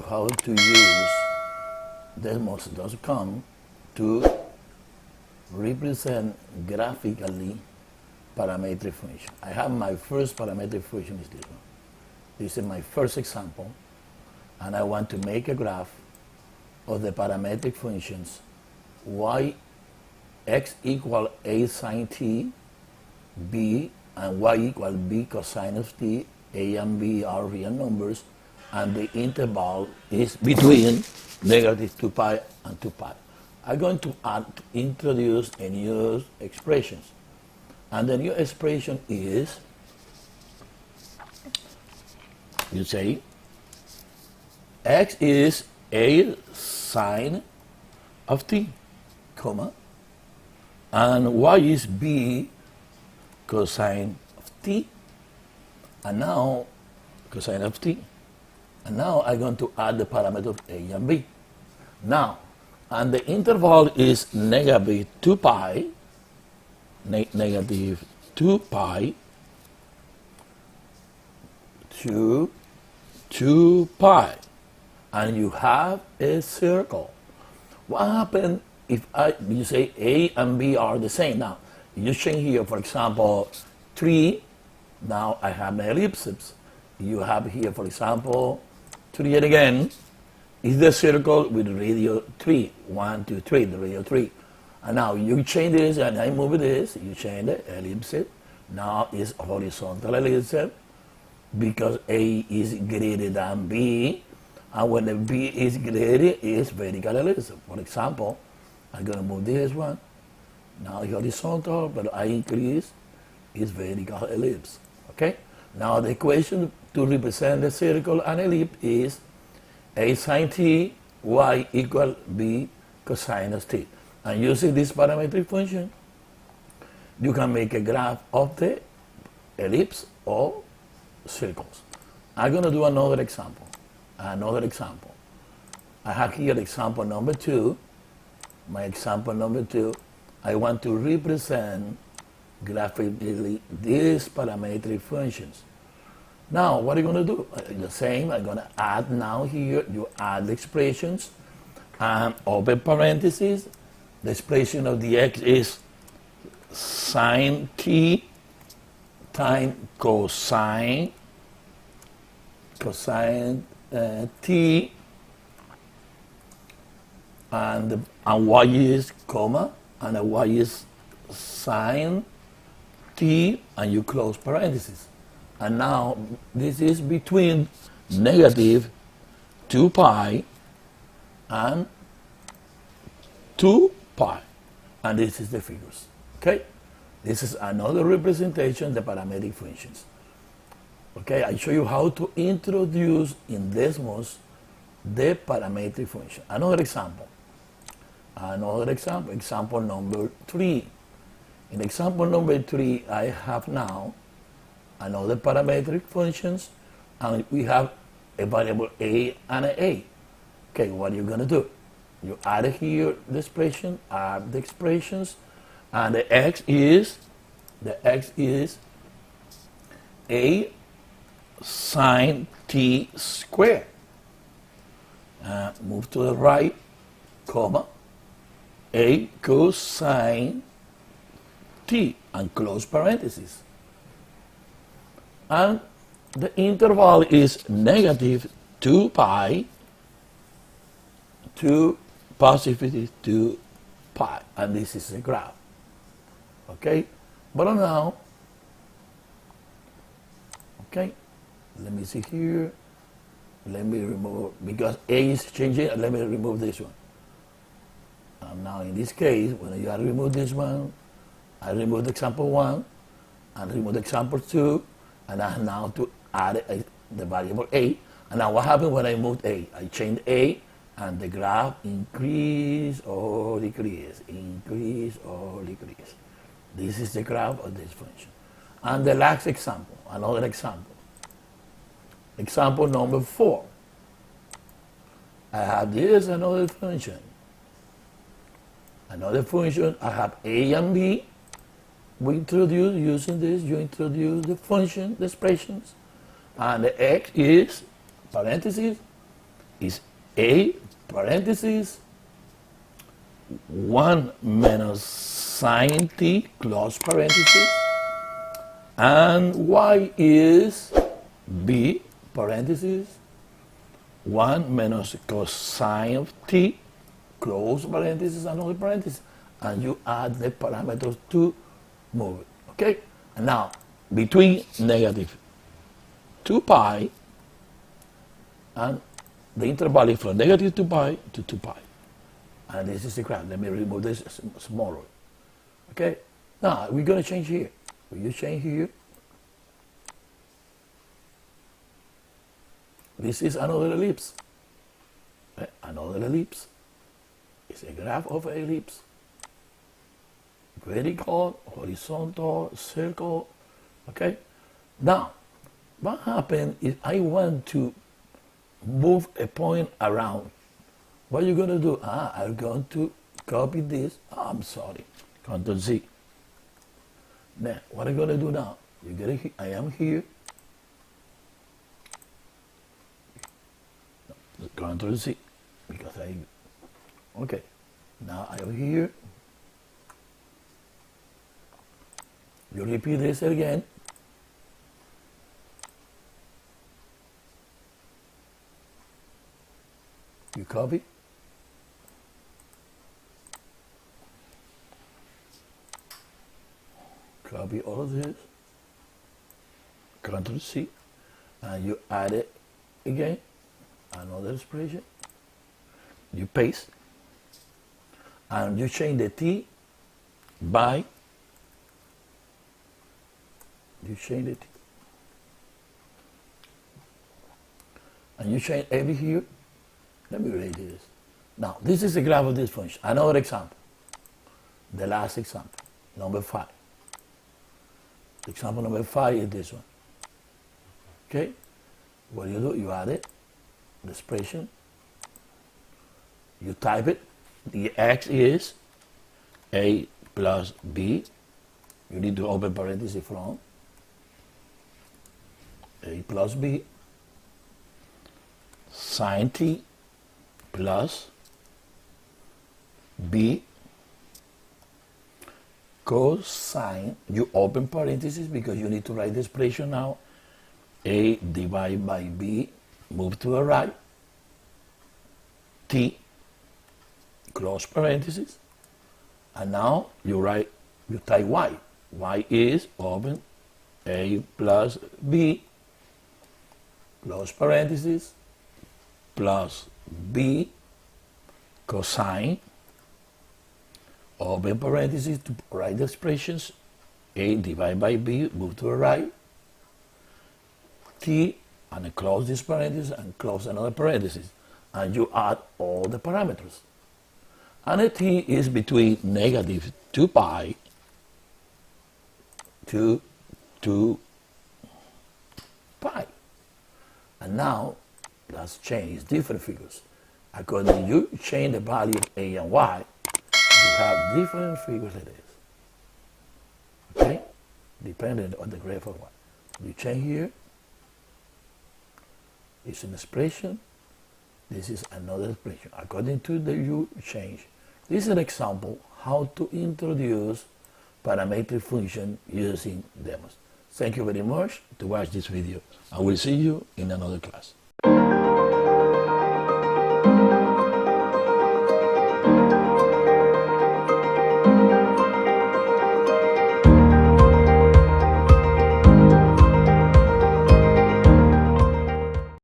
how to use Desmos.com to represent graphically parametric function. I have my first parametric function is this one. This is my first example, and I want to make a graph of the parametric functions x equal a sine t, b, and y equal b cosine of t. A and b are real numbers, and the interval is between negative 2 pi and 2 pi. I'm going to introduce a new expression, and the new expression is, you say, x is a sine of t, comma, and y is b cosine of t, and now cosine of t, and now I'm going to add the parameter of a and b. Now, and the interval is negative 2 pi, negative 2 pi to 2 pi, and you have a circle. What happens if you say a and b are the same? Now, you change here, for example, 3. Now I have my ellipses. You have here, for example, 3 again. Is the circle with radius 3. 1, 2, 3, the radius 3. And now you change this, and I move this. You change the ellipse. Now it's horizontal ellipse because A is greater than B. And when the B is greater, it's vertical ellipse. For example, I'm going to move this one. Now it's horizontal, but I increase is vertical ellipse. Okay? Now the equation to represent the circle and ellipse is a sine t, y equal b cosine of t. And using this parametric function, you can make a graph of the ellipse or circles. I'm going to do another example. I have here example number 2. My example number 2, I want to represent graphically these parametric functions. Now, what are you going to do? The same, I'm going to add now here, you add the expressions, and open parentheses. The expression of the x is sine t times cosine t, and y is comma, and y is sine t, and you close parentheses. And now this is between negative 2 pi and 2 pi. And this is the figures. Okay? This is another representation of the parametric functions. Okay, I show you how to introduce in Desmos the parametric function. Another example. Example number 3. In example number 3, I have now another parametric functions, and we have a variable a and an a. Okay, what are you going to do? You add here the expression, add the expressions, and the x is a sine t squared. Move to the right, comma, a cosine t, and close parentheses. And the interval is negative 2 pi to positive 2 pi, and this is a graph. Okay, but now, okay, let me see here. Let me remove, because A is changing, let me remove this one. And now in this case, when you remove this one, I remove the example 1, and remove the example 2, and I have now to add the variable a. And now what happened when I moved a? I changed a, and the graph increase or decrease, increase or decrease. This is the graph of this function. And the last example, another example. Example number 4. I have this another function. Another function, I have a and b. We introduce, using this, you introduce the function, the expressions, and the x is, parentheses, is a parentheses 1 minus sine t close parentheses, and y is b parentheses 1 minus cosine of t close parentheses, another parenthesis, and you add the parameters to move it. Okay? And now between negative 2 pi and the interval is from negative 2 pi to 2 pi. And this is the graph. Let me remove this smaller. Okay? Now we're going to change here. Will you change here? This is another ellipse. Okay? Another ellipse. It's a graph of an ellipse. Vertical, horizontal, circle. Okay? Now, what happens if I want to move a point around? What are you going to do? I'm going to copy this. I'm sorry. Ctrl Z. Now, what am I going to do now? You get it? I am here. Ctrl Z. Because okay. Now I am here. You repeat this again. You copy. Copy all of this. Ctrl C. And you add it again. Another expression. You paste. And you change the t by. You change it. And you change every here. Let me read this. Now, this is the graph of this function. Another example. The last example. Number 5. Example number 5 is this one. Okay? What do? You add it. The expression. You type it. The x is a plus b. You need to open parenthesis from a plus b sine t plus b cosine, you open parentheses because you need to write the expression now, a divided by b, move to the right, t, close parentheses, and now you type y. Y is open a plus b, close parentheses, plus b cosine, open parentheses to write the expressions, a divided by b, move to the right, t, and close this parenthesis and close another parenthesis, and you add all the parameters. And the t is between negative 2 pi to 2 pi. And now, let's change different figures. According you change the value of a and y, you have different figures like this. Okay? Depending on the graph of y. You change here. It's an expression. This is another expression. According to the you change. This is an example how to introduce parametric function using Desmos. Thank you very much to watch this video. I will see you in another class.